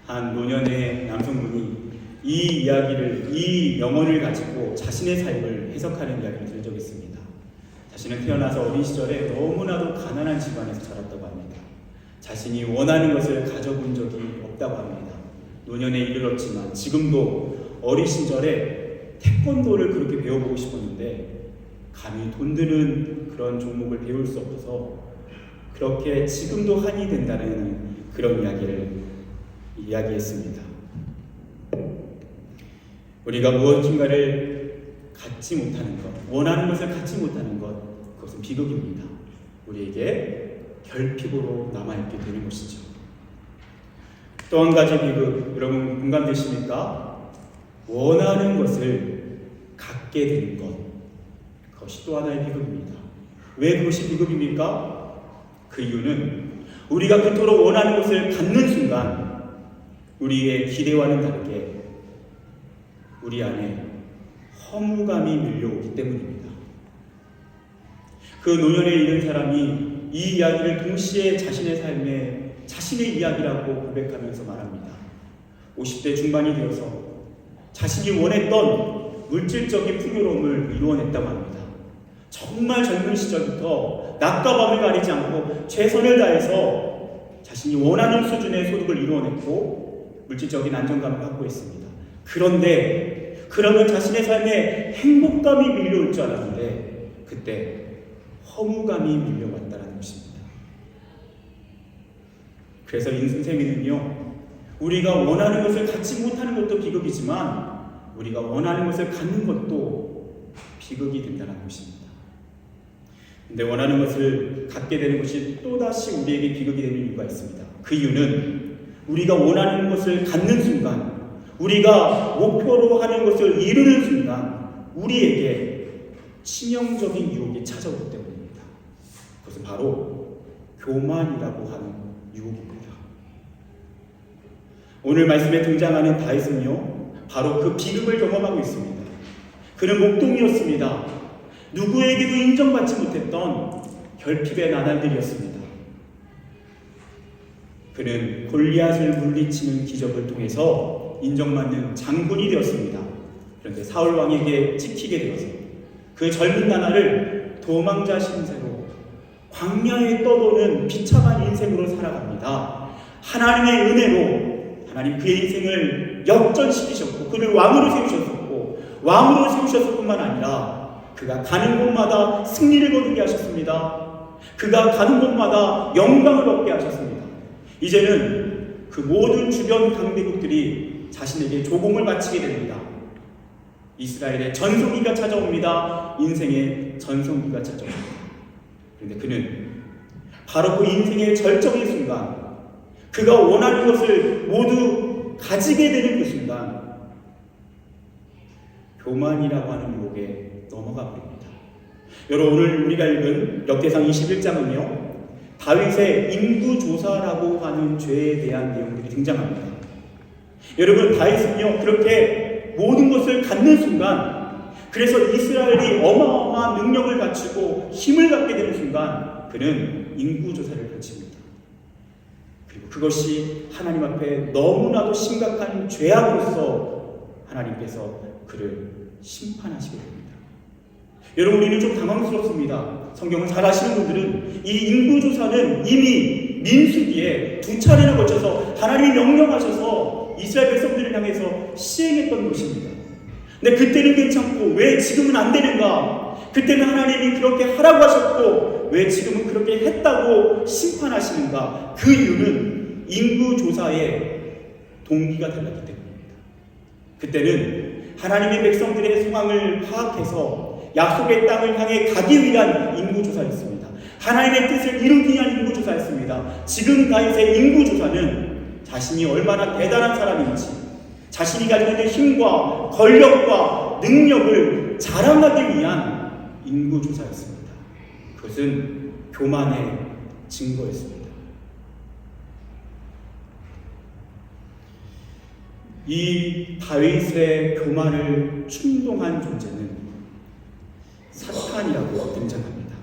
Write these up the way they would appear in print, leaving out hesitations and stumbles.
한 노년의 남성분이 이 명언을 가지고 자신의 삶을 해석하는 이야기를 들은 적이 있습니다. 자신은 태어나서 어린 시절에 너무나도 가난한 집안에서 자랐다고 합니다. 자신이 원하는 것을 가져본 적이 없다고 합니다. 노년에 이르렀지만 지금도 어린 시절에 태권도를 그렇게 배워보고 싶었는데 감히 돈 드는 그런 종목을 배울 수 없어서 그렇게 지금도 한이 된다는 그런 이야기를 이야기했습니다. 우리가 무엇인가를 갖지 못하는 것, 원하는 것을 갖지 못하는 것, 그것은 비극입니다. 우리에게 결핍으로 남아있게 되는 것이죠. 또 한 가지 비극, 여러분 공감되십니까? 원하는 것을 갖게 되는 것, 그것이 또 하나의 비극입니다. 왜 그것이 비극입니까? 그 이유는 우리가 그토록 원하는 것을 갖는 순간 우리의 기대와는 다르게 우리 안에 허무감이 밀려오기 때문입니다. 그 노년에 이른 사람이 이 이야기를 동시에 자신의 삶에 자신의 이야기라고 고백하면서 말합니다. 50대 중반이 되어서 자신이 원했던 물질적인 풍요로움을 이루어냈다고 합니다. 정말 젊은 시절부터 낮과 밤을 가리지 않고 최선을 다해서 자신이 원하는 수준의 소득을 이루어냈고 물질적인 안정감을 확보했습니다. 그런데 그러면 자신의 삶에 행복감이 밀려올 줄 알았는데 그때 허무감이 밀려왔다는 것입니다. 그래서 인생에는요, 우리가 원하는 것을 갖지 못하는 것도 비극이지만 우리가 원하는 것을 갖는 것도 비극이 된다는 것입니다. 근데 원하는 것을 갖게 되는 것이 또다시 우리에게 비극이 되는 이유가 있습니다. 그 이유는 우리가 원하는 것을 갖는 순간, 우리가 목표로 하는 것을 이루는 순간 우리에게 치명적인 유혹이 찾아오기 때문입니다. 그것은 바로 교만이라고 하는 유혹입니다. 오늘 말씀에 등장하는 다윗은요, 바로 그 비극을 경험하고 있습니다. 그는 목동이었습니다. 누구에게도 인정받지 못했던 결핍의 나날들이었습니다. 그는 골리앗을 물리치는 기적을 통해서 인정받는 장군이 되었습니다. 그런데 사울 왕에게 찍히게 되어서 그 젊은 나날을 도망자 신세로 광야에 떠도는 비참한 인생으로 살아갑니다. 하나님의 은혜로 하나님 그의 인생을 역전시키셨고 그를 왕으로 세우셨었고 왕으로 세우셨을 뿐만 아니라 그가 가는 곳마다 승리를 거두게 하셨습니다. 그가 가는 곳마다 영광을 얻게 하셨습니다. 이제는 그 모든 주변 강대국들이 자신에게 조공을 바치게 됩니다. 이스라엘의 전성기가 찾아옵니다. 인생의 전성기가 찾아옵니다. 그런데 그는 바로 그 인생의 절정의 순간, 그가 원하는 것을 모두 가지게 되는 그 순간 교만이라고 하는 유혹에 넘어가 버립니다. 여러분, 오늘 우리가 읽은 역대상 21장은요 다윗의 인구조사라고 하는 죄에 대한 내용들이 등장합니다. 여러분, 다윗은요 그렇게 모든 것을 갖는 순간, 그래서 이스라엘이 어마어마한 능력을 갖추고 힘을 갖게 되는 순간 그는 인구조사를 펼칩니다. 그리고 그것이 하나님 앞에 너무나도 심각한 죄악으로서 하나님께서 그를 심판하시게 됩니다. 여러분, 우리는 좀 당황스럽습니다. 성경을 잘 아시는 분들은 이 인구조사는 이미 민수기에 2차례나 걸쳐서 하나님이 명령하셔서 이스라엘 백성들을 향해서 시행했던 것입니다. 근데 그때는 괜찮고 왜 지금은 안 되는가? 그때는 하나님이 그렇게 하라고 하셨고 왜 지금은 그렇게 했다고 심판하시는가? 그 이유는 인구조사의 동기가 달랐기 때문입니다. 그때는 하나님의 백성들의 상황을 파악해서 약속의 땅을 향해 가기 위한 인구조사였습니다. 하나님의 뜻을 이루기 위한 인구조사였습니다. 지금 다윗의 인구조사는 자신이 얼마나 대단한 사람인지, 자신이 가지고 있는 힘과 권력과 능력을 자랑하기 위한 인구조사였습니다. 그것은 교만의 증거였습니다. 이 다윗의 교만을 충동한 존재는 사탄이라고 등장합니다.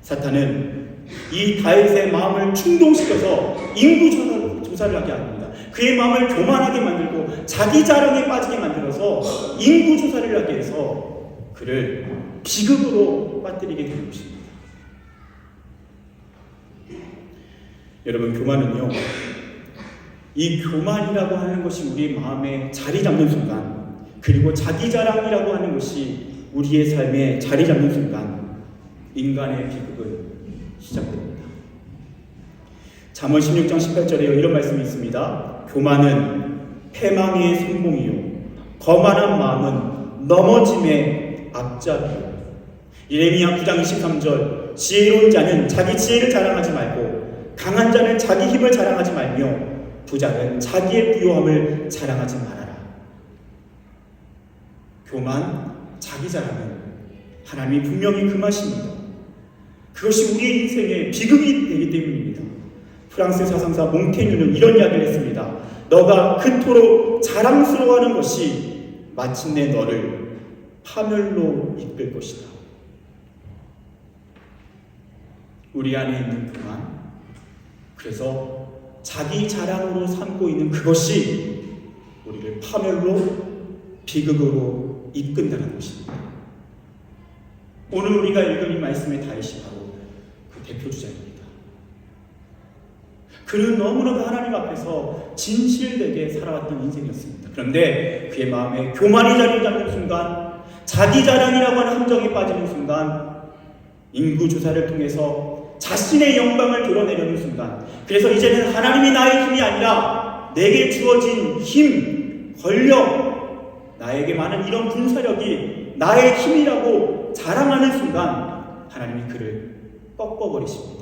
사탄은 이 다윗의 마음을 충동시켜서 인구조사를 조사를 하게 합니다. 그의 마음을 교만하게 만들고 자기 자랑에 빠지게 만들어서 인구 조사를 하게 해서 그를 비극으로 빠뜨리게 되는 것입니다. 여러분, 교만은요, 이 교만이라고 하는 것이 우리의 마음에 자리 잡는 순간, 그리고 자기 자랑이라고 하는 것이 우리의 삶에 자리 잡는 순간 인간의 비극은 시작됩니다. 잠언 16장 18절에 이런 말씀이 있습니다. 교만은 패망의 선봉이요 거만한 마음은 넘어짐의 앞잡이요. 예레미야 9장 23절 지혜로운 자는 자기 지혜를 자랑하지 말고 강한 자는 자기 힘을 자랑하지 말며 부자는 자기의 부요함을 자랑하지 말아라. 교만, 자기 자랑은 하나님이 분명히 금하십니다. 그것이 우리의 인생의 비극이 되기 때문입니다. 프랑스 사상사 몽테뉴는 이런 이야기를 했습니다. 너가 그토록 자랑스러워하는 것이 마침내 너를 파멸로 이끌 것이다. 우리 안에 있는 교만, 그래서 자기 자랑으로 삼고 있는 그것이 우리를 파멸로, 비극으로 이끈다는 것입니다. 오늘 우리가 읽은 이 말씀의 다윗이 바로 그 대표주자입니다. 그는 너무나도 하나님 앞에서 진실되게 살아왔던 인생이었습니다. 그런데 그의 마음에 교만이 자리 잡는 순간, 자기 자랑이라고 하는 함정에 빠지는 순간, 인구조사를 통해서 자신의 영광을 드러내려는 순간, 그래서 이제는 하나님이 나의 힘이 아니라 내게 주어진 힘, 권력, 나에게 많은 이런 군사력이 나의 힘이라고 자랑하는 순간 하나님이 그를 꺾어버리십니다.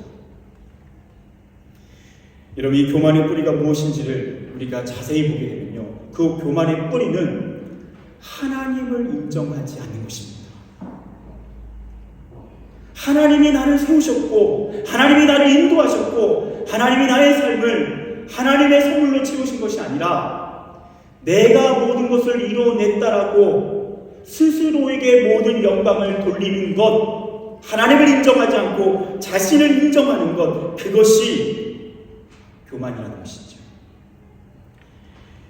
여러분, 이 교만의 뿌리가 무엇인지를 우리가 자세히 보게 되면요, 그 교만의 뿌리는 하나님을 인정하지 않는 것입니다. 하나님이 나를 세우셨고 하나님이 나를 인도하셨고 하나님이 나의 삶을 하나님의 선물로 채우신 것이 아니라 내가 모든 것을 이뤄냈다라고 스스로에게 모든 영광을 돌리는 것, 하나님을 인정하지 않고 자신을 인정하는 것, 그것이 교만이라는 것이죠.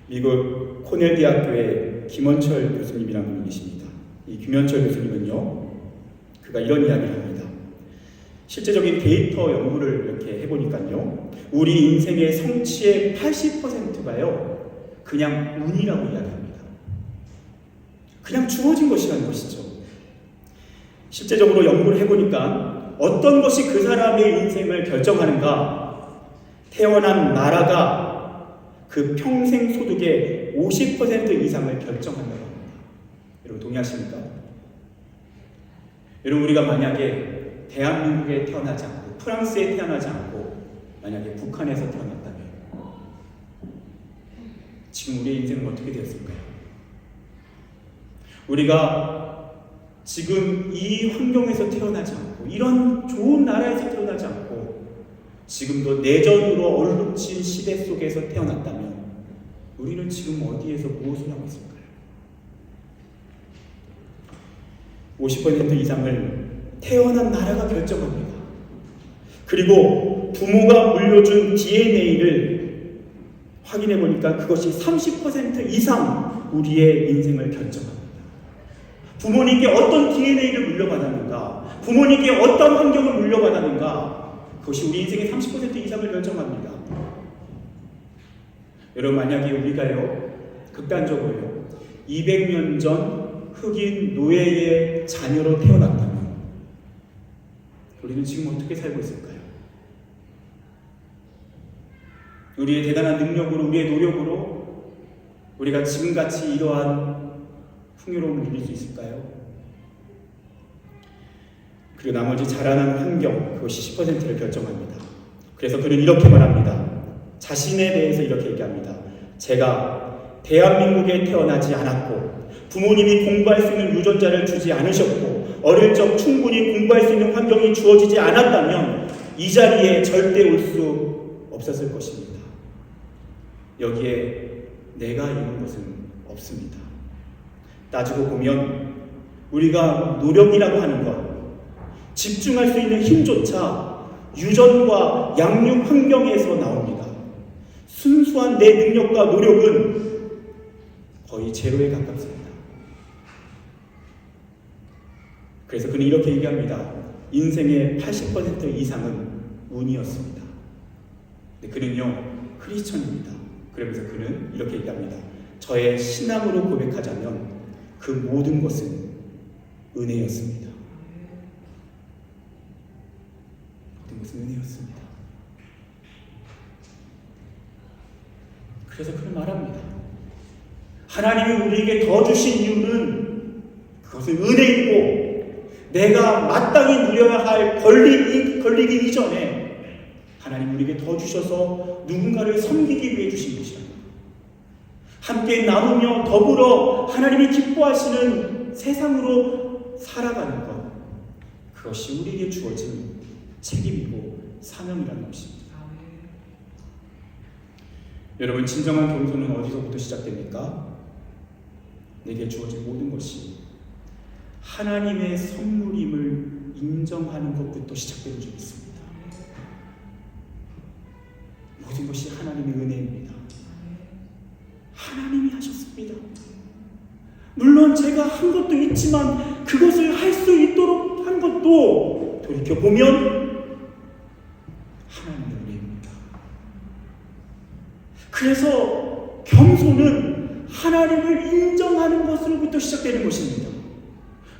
미국 코넬 대학교의 김원철 교수님이라는 분이 계십니다. 이 김원철 교수님은요, 그가 이런 이야기를 합니다. 실제적인 데이터 연구를 이렇게 해보니까요, 우리 인생의 성취의 80%가요 그냥 운이라고 이야기합니다. 그냥 주어진 것이라는 것이죠. 실제적으로 연구를 해보니까 어떤 것이 그 사람의 인생을 결정하는가, 태어난 나라가 그 평생 소득의 50% 이상을 결정한다고 합니다. 여러분 동의하십니까? 여러분, 우리가 만약에 대한민국에 태어나지 않고 프랑스에 태어나지 않고 만약에 북한에서 태어났다면 지금 우리의 인생은 어떻게 되었을까요? 우리가 지금 이 환경에서 태어나지 않고 이런 좋은 나라에서 태어나지 않고 지금도 내전으로 얼룩진 시대 속에서 태어났다면 우리는 지금 어디에서 무엇을 하고 있을까요? 50% 이상을 태어난 나라가 결정합니다. 그리고 부모가 물려준 DNA를 확인해 보니까 그것이 30% 이상 우리의 인생을 결정합니다. 부모님께 어떤 DNA를 물려받았는가, 부모님께 어떤 환경을 물려받았는가, 그것이 우리 인생의 30% 이상을 결정합니다. 여러분, 만약에 우리가요, 극단적으로요, 200년 전 흑인 노예의 자녀로 태어났다면 우리는 지금 어떻게 살고 있을까요? 우리의 대단한 능력으로, 우리의 노력으로 우리가 지금같이 이러한 풍요로움을 누릴 수 있을까요? 그리고 나머지 자라난 환경, 그것이 10%를 결정합니다. 그래서 그는 이렇게 말합니다. 자신에 대해서 이렇게 얘기합니다. 제가 대한민국에 태어나지 않았고 부모님이 공부할 수 있는 유전자를 주지 않으셨고 어릴 적 충분히 공부할 수 있는 환경이 주어지지 않았다면 이 자리에 절대 올 수 없었을 것입니다. 여기에 내가 이룬 것은 없습니다. 따지고 보면 우리가 노력이라고 하는 것, 집중할 수 있는 힘조차 유전과 양육 환경에서 나옵니다. 순수한 내 능력과 노력은 거의 제로에 가깝습니다. 그래서 그는 이렇게 얘기합니다. 인생의 80% 이상은 운이었습니다. 근데 그는요, 크리스천입니다. 그러면서 그는 이렇게 얘기합니다. 저의 신앙으로 고백하자면 그 모든 것은 은혜였습니다. 모든 것은 은혜였습니다. 그래서 그는 말합니다. 하나님이 우리에게 더 주신 이유는 그것은 은혜이고 내가 마땅히 누려야 할 걸리기 이전에 하나님 우리에게 더 주셔서 누군가를 섬기기 위해 주신 것이랍니다. 함께 나누며 더불어 하나님이 기뻐하시는 세상으로 살아가는 것, 그것이 우리에게 주어진 책임이고 사명이라는 것입니다. 여러분, 진정한 겸손은 어디서부터 시작됩니까? 내게 주어진 모든 것이 하나님의 선물임을 인정하는 것부터 시작되는 줄 믿습니다. 모든 것이 하나님의 은혜입니다. 하나님이 하셨습니다. 물론 제가 한 것도 있지만 그것을 할 수 있도록 한 것도 돌이켜보면 하나님의 은혜입니다. 그래서 겸손은 하나님을 인정하는 것으로부터 시작되는 것입니다.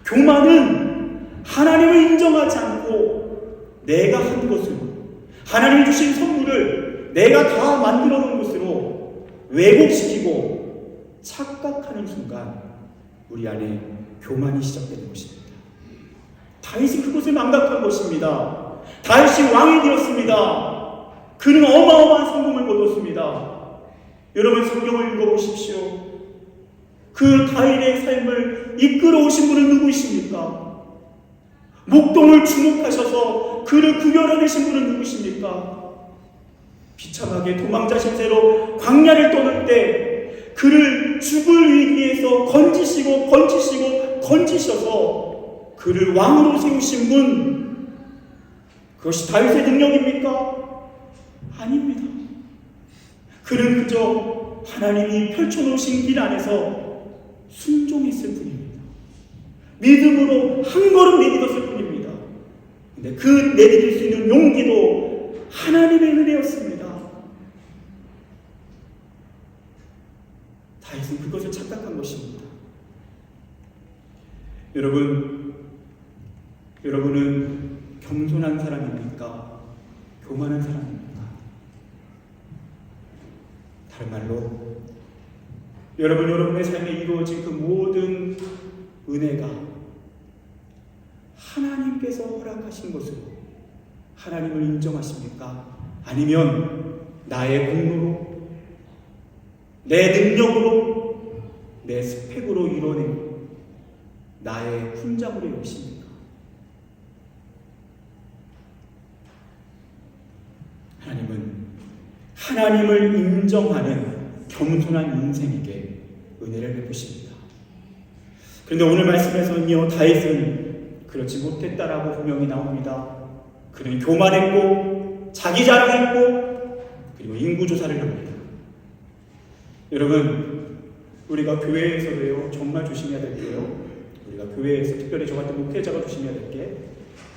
교만은 하나님을 인정하지 않고 내가 한 것으로, 하나님이 주신 선물을 내가 다 만들어 놓은 것으로 왜곡시키고 착각하는 순간 우리 안에 교만이 시작되는 것입니다. 다윗이 그것을 망각한 것입니다. 다윗이 왕이 되었습니다. 그는 어마어마한 성공을 거뒀습니다. 여러분, 성경을 읽어보십시오. 그 다윗의 삶을 이끌어오신 분은 누구이십니까? 목동을 주목하셔서 그를 구별해내신 분은 누구십니까? 비참하게 도망자 신세로 광야를 떠날 때 그를 죽을 위기에서 건지셔서 그를 왕으로 세우신 분, 그것이 다윗의 능력입니까? 아닙니다. 그는 그저 하나님이 펼쳐놓으신 길 안에서 순종했을 뿐입니다. 믿음으로 한 걸음 내딛었을 뿐입니다. 근데 그 내딛을 수 있는 용기도 하나님의 은혜였습니다. 다윗은 그것을 착각한 것입니다. 여러분은 겸손한 사람입니까? 교만한 사람입니까? 다른 말로 여러분의 삶에 이루어진 그 모든 은혜가 하나님께서 허락하신 것으로 하나님을 인정하십니까? 아니면 나의 공로로, 내 능력으로, 내 스펙으로 이뤄낸 나의 훈장으로 여기십니까? 하나님은 하나님을 인정하는 겸손한 인생에게 은혜를 베푸십니다. 그런데 오늘 말씀에서는요, 다윗은 그렇지 못했다라고 분명히 나옵니다. 그는 교만했고 자기 자랑했고 그리고 인구조사를 합니다. 여러분, 우리가 교회에서도요 정말 조심해야 될 게요, 우리가 교회에서 특별히 저 같은 목회자가 조심해야 될 게,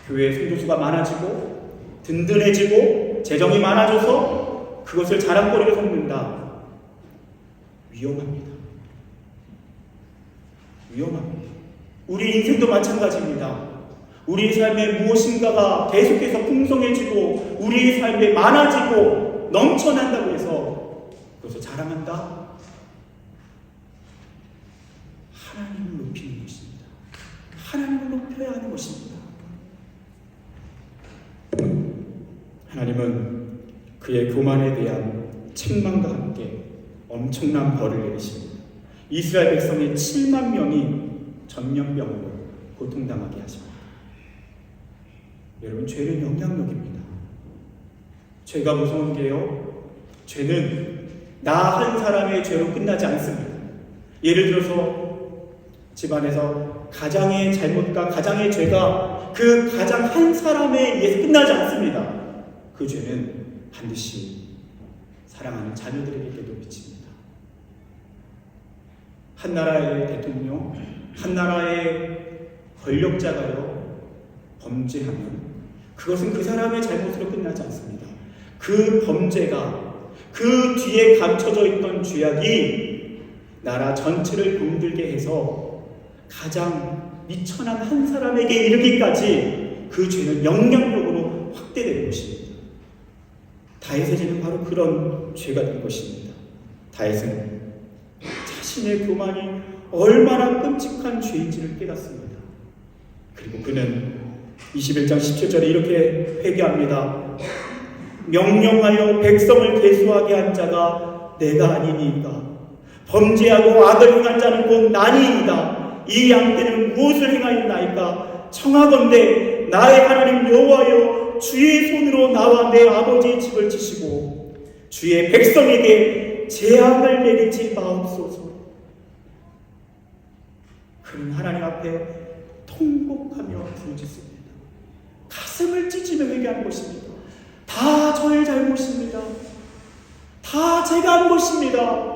교회의 성도수가 많아지고 든든해지고 재정이 많아져서 그것을 자랑거리로 삼는다. 위험합니다. 우리 인생도 마찬가지입니다. 우리 삶에 무엇인가가 계속해서 풍성해지고 우리 삶에 많아지고 넘쳐난다고 해서 그것을 자랑한다? 하나님을 높이는 것입니다. 하나님을 높여야 하는 것입니다. 하나님은 그의 교만에 대한 책망과 함께 엄청난 벌을 내리십니다. 이스라엘 백성의 7만 명이 전염병으로 고통당하게 하십니다. 여러분, 죄는 영향력입니다. 죄가 무서운 게요, 죄는 나 한 사람의 죄로 끝나지 않습니다. 예를 들어서 집안에서 가장의 잘못과 가장의 죄가 그 가장 한 사람에 의해서 끝나지 않습니다. 그 죄는 반드시 사랑하는 자녀들에게도 미칩니다. 한 나라의 대통령, 한 나라의 권력자가요 범죄하면 그것은 그 사람의 잘못으로 끝나지 않습니다. 그 범죄가, 그 뒤에 감춰져 있던 죄악이 나라 전체를 병들게 해서 가장 미천한 한 사람에게 이르기까지 그 죄는 영향력으로 확대되는 것입니다. 다윗의 죄는 바로 그런 죄가 된 것입니다. 다윗은 자신의 교만이 얼마나 끔찍한 죄인지를 깨닫습니다. 그리고 그는 21장 17절에 이렇게 회개합니다. 명령하여 백성을 계수하게 한 자가 내가 아니니이까 범죄하고 악을 행한 자는 곧 나니이다. 이 양떼는 무엇을 행하였나이까? 청하건대 나의 하나님 여호와여 주의 손으로 나와 내 아버지의 집을 치시고 주의 백성에게 재앙을 내리지 마옵소서. 그는 하나님 앞에 통곡하며 부르짖습니다. 가슴을 찢으며 회개하는 것입니다. 다 저의 잘못입니다. 다 제가 한 것입니다.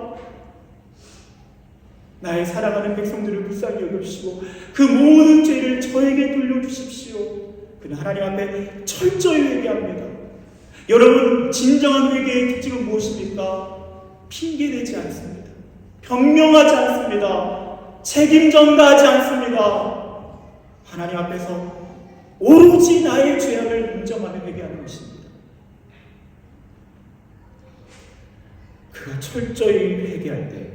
나의 사랑하는 백성들을 불쌍히 여겨주시고 그 모든 죄를 저에게 돌려주십시오. 그는 하나님 앞에 철저히 회개합니다. 여러분, 진정한 회개의 특징은 무엇입니까? 핑계대지 않습니다. 변명하지 않습니다. 책임 전가하지 않습니다. 하나님 앞에서 오로지 나의 죄악을 인정하며 회개하는 것입니다. 그가 철저히 회개할 때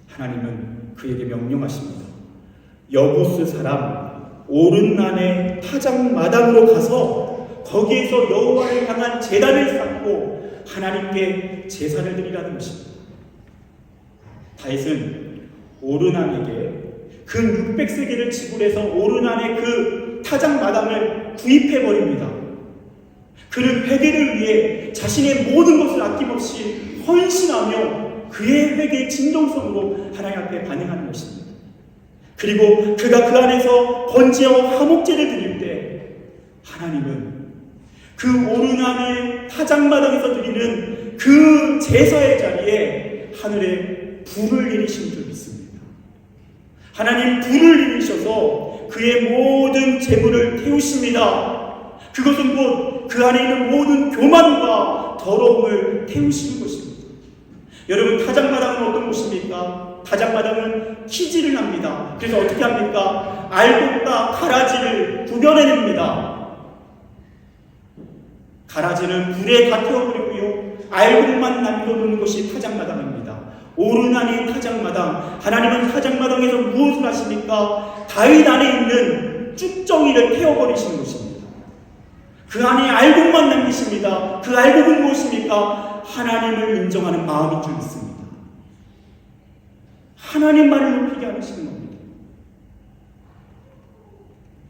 하나님은 그에게 명령하십니다. 여부스 사람 오른난의 타작마당으로 가서 거기에서 여호와를 향한 제단을 쌓고 하나님께 제사를 드리라는 것입니다. 다윗은 오르난에게 그 600세겔을 지불해서 오르난의 그 타작마당을 구입해버립니다. 그는 회개를 위해 자신의 모든 것을 아낌없이 헌신하며 그의 회개의 진정성으로 하나님 앞에 반응하는 것입니다. 그리고 그가 그 안에서 번제와 화목제를 드릴 때 하나님은 그 오르난의 타작마당에서 드리는 그 제사의 자리에 하늘에 불을 내리신 줄 믿습니다. 하나님 불을 내리셔서 그의 모든 재물을 태우십니다. 그것은 곧 그 안에 있는 모든 교만과 더러움을 태우시는 것입니다. 여러분, 타작마당은 어떤 곳입니까? 타작마당은 키질을 합니다. 그래서 어떻게 합니까? 알곡과 가라지를 구별해냅니다. 가라지를 불에 다 태워버리고요, 알곡만 남겨놓는 것이 타작마당입니다. 오르난이 타작마당, 하나님은 타작마당에서 무엇을 하십니까? 다윗 안에 있는 쭉정이를 태워버리시는 것입니다. 그 안에 알곡만 남기십니다. 그 알곡은 무엇입니까? 하나님을 인정하는 마음인 줄 믿습니다. 하나님만을 높이게 하시는 겁니다.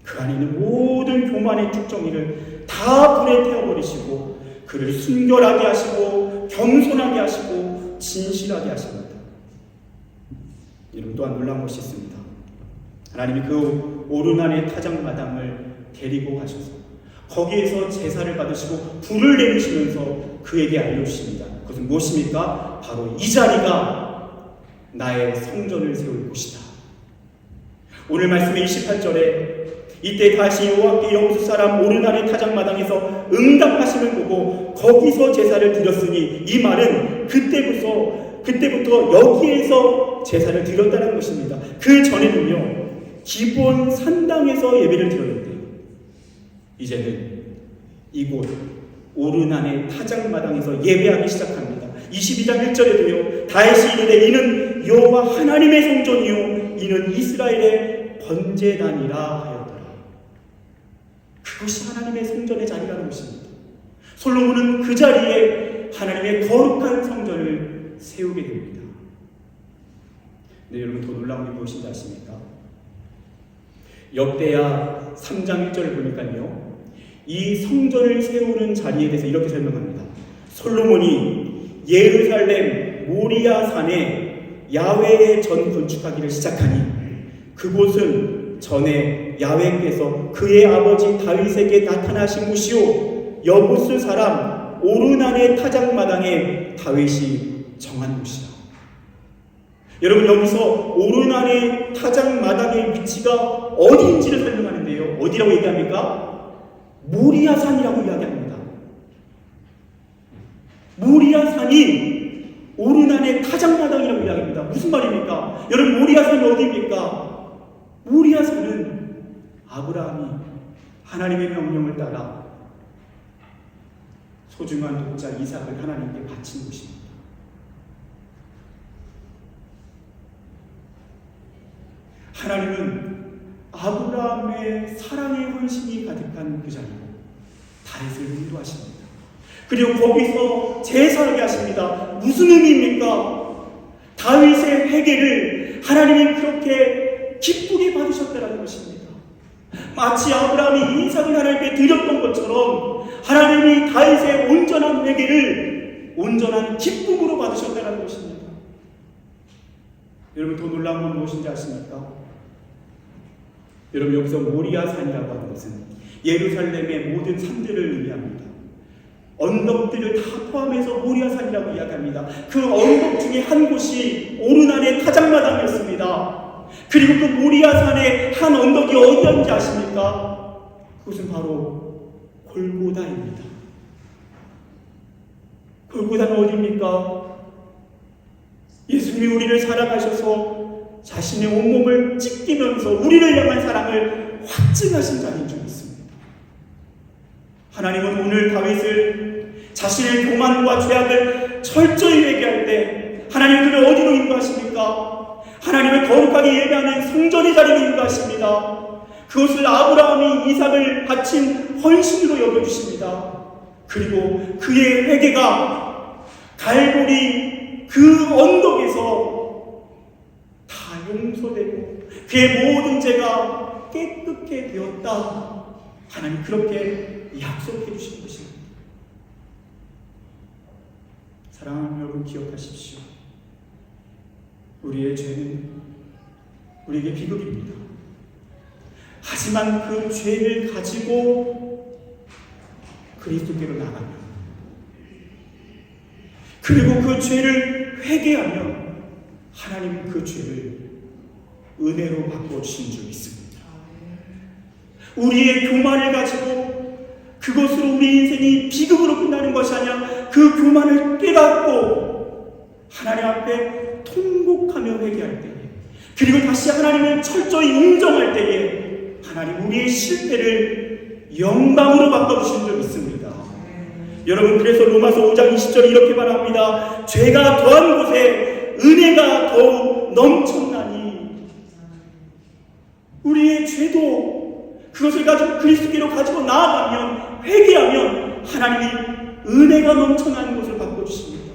그 안에 있는 모든 교만의 쭉정이를 다 불에 태워버리시고 그를 순결하게 하시고 겸손하게 하시고 진실하게 하십니다. 이런 또한 놀라운 것이 있습니다. 하나님이 그 오르난의 타작마당을 데리고 가셔서 거기에서 제사를 받으시고 불을 내리시면서 그에게 알려주십니다. 그것은 무엇입니까? 바로 이 자리가 나의 성전을 세울 곳이다. 오늘 말씀의 28절에 이때 다시 여호와께 여부스 사람 오르난의 타작마당에서 응답하심을 보고 거기서 제사를 드렸으니, 이 말은 그때부터 여기에서 제사를 드렸다는 것입니다. 그 전에는요, 기본 산당에서 예배를 드렸는데 이제는 이곳 오르난의 타작마당에서 예배하기 시작합니다. 22장 1절에도요, 다윗이 이르되 이는 여호와 하나님의 성전이요 이는 이스라엘의 번제단이라 하였더라. 그것이 하나님의 성전의 자리라는 것입니다. 솔로몬은 그 자리에 하나님의 거룩한 성전을 세우게 됩니다. 네, 여러분, 더 놀라운 게 무엇인지 아십니까? 역대하 3장 1절을 보니까요, 이 성전을 세우는 자리에 대해서 이렇게 설명합니다. 솔로몬이 예루살렘 모리아 산에 야훼의 전 건축하기를 시작하니 그곳은 전에 야훼께서 그의 아버지 다윗에게 나타나신 곳이요 여부스 사람 오르난의 타작마당에 다윗이 정한 곳이다. 여러분, 여기서 오르난의 타작마당의 위치가 어디인지를 설명하는데요. 어디라고 얘기합니까? 모리아산이라고 이야기합니다. 모리아산이 오르난의 타작마당이라고 이야기합니다. 무슨 말입니까? 여러분, 모리아산이 어디입니까? 모리아산은 아브라함이 하나님의 명령을 따라 소중한 독자 이삭을 하나님께 바친 곳입니다. 하나님은 아브라함의 사랑의 헌신이 가득한 그 자리로 다윗을 인도하십니다. 그리고 거기서 제사하게 하십니다. 무슨 의미입니까? 다윗의 회개를 하나님이 그렇게 기쁘게 받으셨다는 것입니다. 마치 아브라함이 이삭을 하나님께 드렸던 것처럼 하나님이 다윗의 온전한 회개를 온전한 기쁨으로 받으셨다는 것입니다. 여러분, 더 놀라운 건 무엇인지 아십니까? 여러분, 여기서 모리아산이라고 하는 것은 예루살렘의 모든 산들을 의미합니다. 언덕들을 다 포함해서 모리아산이라고 이야기합니다. 그 언덕 중에 한 곳이 오르난의 타작마당이었습니다. 그리고 그 모리아산의 한 언덕이 어디였는지 아십니까? 그것은 바로 골고다입니다. 골고다는 어디입니까? 예수님이 우리를 사랑하셔서 자신의 온몸을 찢기면서 우리를 향한 사랑을 확증하신 자리인 줄 믿습니다. 하나님은 오늘 다윗을 자신의 교만과 죄악을 철저히 회개할 때 하나님은 그를 어디로 인도하십니까? 하나님을 거룩하게 예배하는 성전의 자리로 인도하십니다. 그것을 아브라함이 이삭을 바친 헌신으로 여겨주십니다. 그리고 그의 회개가 갈보리 그 언덕에서 다 용서되고 그의 모든 죄가 깨끗게 되었다. 하나님 그렇게 약속해 주신 것입니다. 사랑하는 여러분, 기억하십시오. 우리의 죄는 우리에게 비극입니다. 하지만 그 죄를 가지고 그리스도께로 나가면, 그리고 그 죄를 회개하면 하나님은 그 죄를 은혜로 바꿔주신 줄 믿습니다. 우리의 교만을 가지고 그것으로 우리 인생이 비극으로 끝나는 것이 아니라 그 교만을 깨닫고 하나님 앞에 통곡하며 회개할 때에, 그리고 다시 하나님을 철저히 인정할 때에 하나님 우리의 실패를 영광으로 바꿔주신 줄 믿습니다. 여러분, 그래서 로마서 5장 20절이 이렇게 말합니다. 죄가 더한 곳에 은혜가 더욱 넘쳤나니. 우리의 죄도 그것을 가지고 그리스도께로 가지고 나아가면, 회개하면 하나님이 은혜가 넘쳐나는 것을 바꿔주십니다.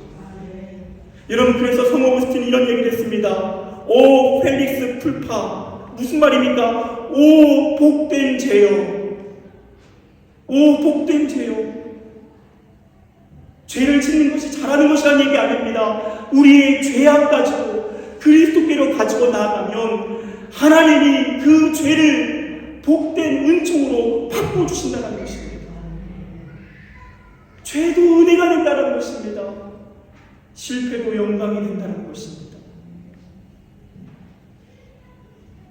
여러분, 그래서 성모 오스틴이 이런 얘기를 했습니다. 오 펠릭스 풀파, 무슨 말입니까? 오 복된 죄여, 오 복된 죄여. 죄를 짓는 것이 잘하는 것이라는 얘기 아닙니다. 우리의 죄악 가지고 그리스도께로 가지고 나아가면 하나님이 그 죄를 복된 은총으로 바꿔주신다는 것입니다. 죄도 은혜가 된다는 것입니다. 실패도 영광이 된다는 것입니다.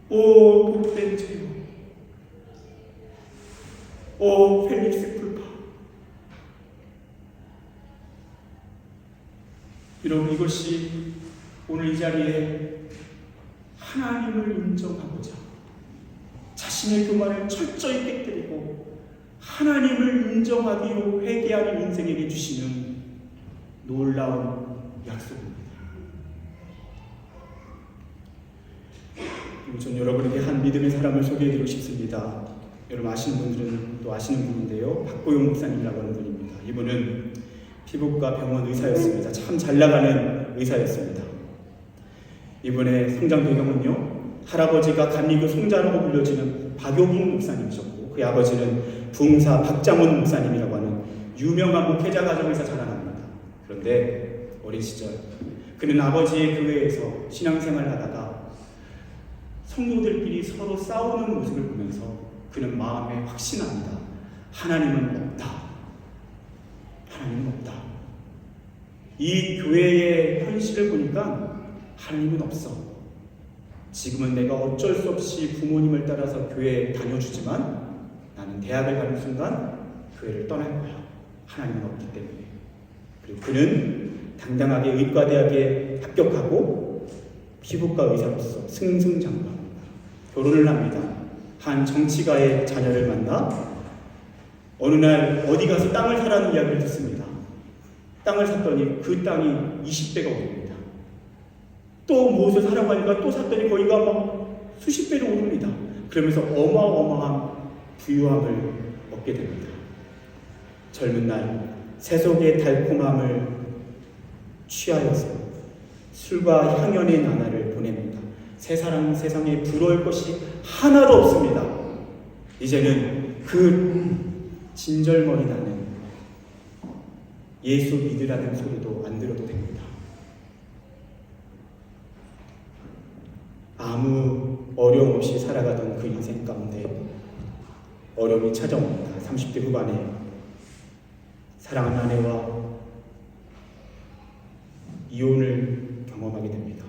오 복된 죄요, 오 펠릭스 풀파. 여러분, 이것이 오늘 이 자리에 하나님을 인정하고자 자신의 교만을 철저히 깨뜨리고 하나님을 인정하기로 회개하는 인생에게 주시는 놀라운 약속입니다. 전 여러분에게 한 믿음의 사람을 소개해드리고 싶습니다. 여러분 아시는 분들은 또 아시는 분인데요, 박보용 목사님이라고 하는 분입니다. 이분은 피부과 병원 의사였습니다. 참 잘나가는 의사였습니다. 이분의 성장 배경은요, 할아버지가 감리교 송자라고 불려지는 박용익 목사님이셨고, 그의 아버지는 부흥사 박장훈 목사님이라고 하는 유명한 목회자 가정에서 자라납니다. 그런데 어린 시절 그는 아버지의 교회에서 신앙생활을 하다가 성도들끼리 서로 싸우는 모습을 보면서 그는 마음에 확신합니다. 하나님은 없다. 하나님은 없다. 이 교회의 현실을 보니까 하나님은 없어. 지금은 내가 어쩔 수 없이 부모님을 따라서 교회에 다녀주지만 나는 대학을 가는 순간 교회를 떠날 거야. 하나님은 없기 때문에. 그리고 그는 당당하게 의과대학에 합격하고 피부과 의사로서 승승장구합니다. 결혼을 합니다. 한 정치가의 자녀를 만나 어느 날 어디 가서 땅을 사라는 이야기를 듣습니다. 땅을 샀더니 그 땅이 20배가 오릅니다. 또 무엇을 사라고 하니까 또 샀더니 거기가 막 수십 배로 오릅니다. 그러면서 어마어마한 부유함을 얻게 됩니다. 젊은 날 세속의 달콤함을 취하여서 술과 향연의 나날을 보냅니다. 세상에 부러울 것이 하나도 없습니다. 이제는 그 진절머리 나는 예수 믿으라는 소리도 안 들어도 됩니다. 아무 어려움 없이 살아가던 그 인생 가운데 어려움이 찾아옵니다. 30대 후반에 사랑하는 아내와 이혼을 경험하게 됩니다.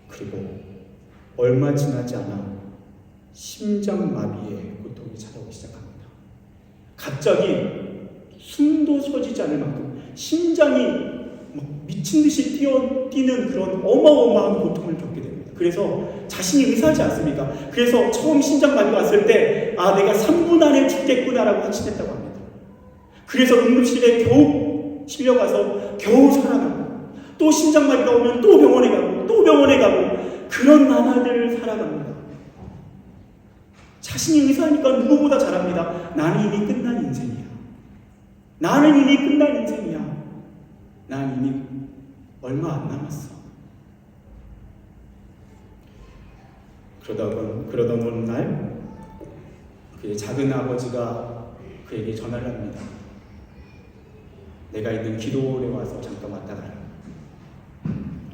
그리고 얼마 지나지 않아 심장마비의 고통이 찾아오기 시작합니다. 갑자기 숨도 쉬어지지 않을 만큼 심장이 막 미친 듯이 뛰는 그런 어마어마한 고통을 겪게 됩니다. 그래서 자신이 의사하지 않습니까? 그래서 처음 심장마비가 왔을 때 내가 3분 안에 죽겠구나라고 확신했다고 합니다. 그래서 응급실에 겨우 실려가서 겨우 살아나고 또 심장마비가 오면 또 병원에 가고 그런 나날들을 살아갑니다. 자신이 의사니까 누구보다 잘합니다. 나는 이미 끝난 인생이야. 나는 이미 얼마 안 남았어. 그러던 어느 날 그의 작은 아버지가 그에게 전화를 합니다. 내가 있는 기도원에 와서 잠깐 왔다 가라.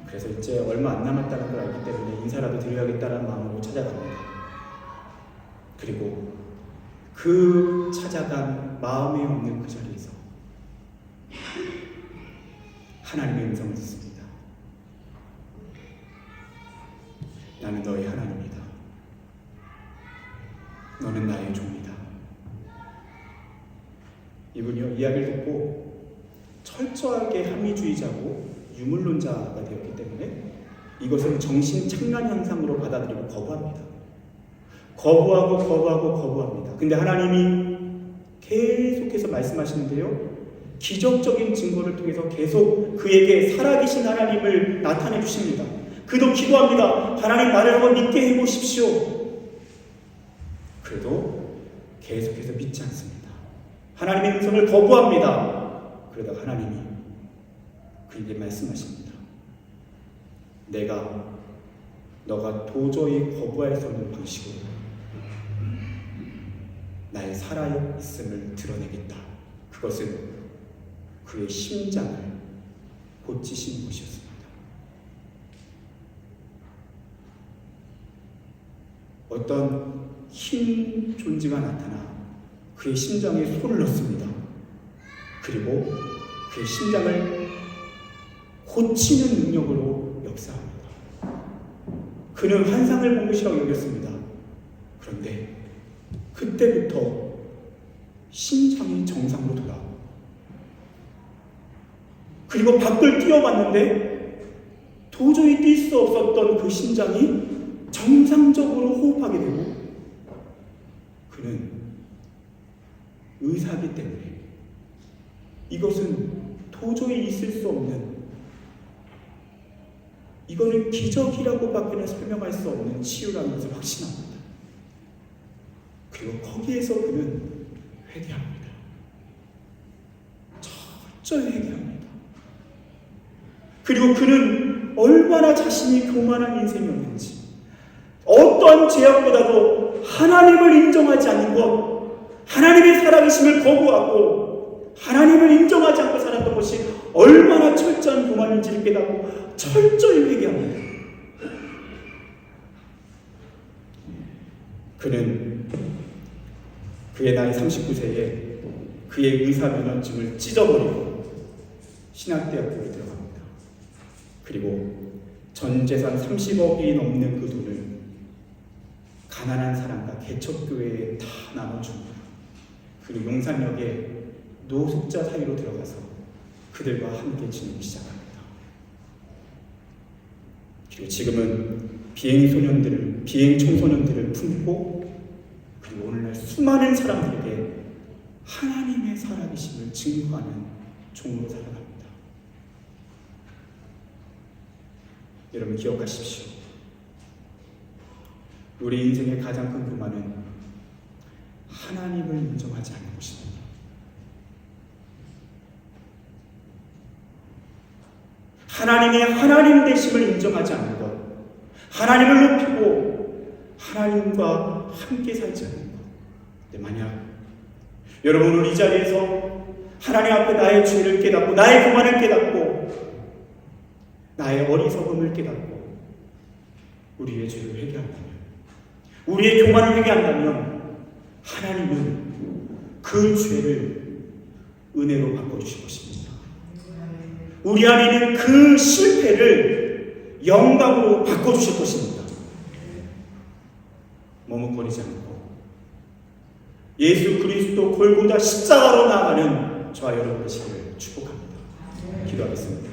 그래서 이제 얼마 안 남았다는 걸 알기 때문에 인사라도 드려야겠다는 마음으로 찾아갑니다. 그리고 그 찾아간 마음에 없는 그 자리에서 하나님의 음성을 듣습니다. 나는 너의 하나님이다. 너는 나의 종이다. 이분이요, 이야기를 듣고 철저하게 합리주의자고 유물론자가 되었기 때문에 이것을 정신착란 현상으로 받아들이고 거부합니다. 근데 하나님이 계속해서 말씀하시는데요, 기적적인 증거를 통해서 계속 그에게 살아계신 하나님을 나타내 주십니다. 그도 기도합니다. 하나님, 나를 한번 믿게 해보십시오. 그래도 계속해서 믿지 않습니다. 하나님의 음성을 거부합니다. 그러다가 하나님이 그에게 말씀하십니다. 내가 너가 도저히 거부할 수 없는 방식으로 나의 살아있음을 드러내겠다. 그것은 그의 심장을 고치시는 것이었습니다. 어떤 흰 존재가 나타나 그의 심장에 손을 넣습니다. 그리고 그의 심장을 고치는 능력으로 역사합니다. 그는 환상을 본 것이라고 여겼습니다. 그런데 그때부터 심장이 정상으로 돌아옵니다. 그리고 밖을 뛰어봤는데 도저히 뛸 수 없었던 그 심장이 정상적으로 호흡하게 되고, 그는 의사이기 때문에 이것은 도저히 있을 수 없는, 이거는 기적이라고밖에는 설명할 수 없는 치유라는 것을 확신합니다. 그리고 거기에서 그는 회개합니다. 철저히 회개합니다. 그리고 그는 얼마나 자신이 교만한 인생이었는지, 어떠한 죄악보다도 하나님을 인정하지 않는 것, 하나님의 살아계심을 거부하고 하나님을 인정하지 않고 살았던 것이 얼마나 철저한 교만인지를 깨닫고 철저히 회개합니다. 그는 그의 나이 39세에 그의 의사 면허증을 찢어버리고 신학대학교를 들어갑니다. 그리고 전 재산 30억이 넘는 그 돈을 가난한 사람과 개척교회에 다 나눠줍니다. 그리고 용산역에 노숙자 사이로 들어가서 그들과 함께 지내기 시작합니다. 그리고 지금은 비행 청소년들을 품고 그리고 오늘날 수많은 사람들에게 하나님의 살아계심을 증거하는 종으로 살아갑니다. 여러분 기억하십시오. 우리 인생의 가장 큰 교만은 하나님을 인정하지 않는 것입니다. 하나님의 하나님 되심을 인정하지 않는 것, 하나님을 높이고 하나님과 함께 살지 않는 것. 근데 만약 여러분 오늘 이 자리에서 하나님 앞에 나의 죄를 깨닫고 나의 교만을 깨닫고 나의 어리석음을 깨닫고 우리의 죄를 회개한다면, 우리의 교만을 회개한다면 하나님은 그 죄를 은혜로 바꿔주실 것입니다. 우리 안에 있는 그 실패를 영광으로 바꿔주실 것입니다. 머뭇거리지 않고 예수 그리스도 골고다 십자가로 나아가는 저와 여러분 되시기를 축복합니다. 기도하겠습니다.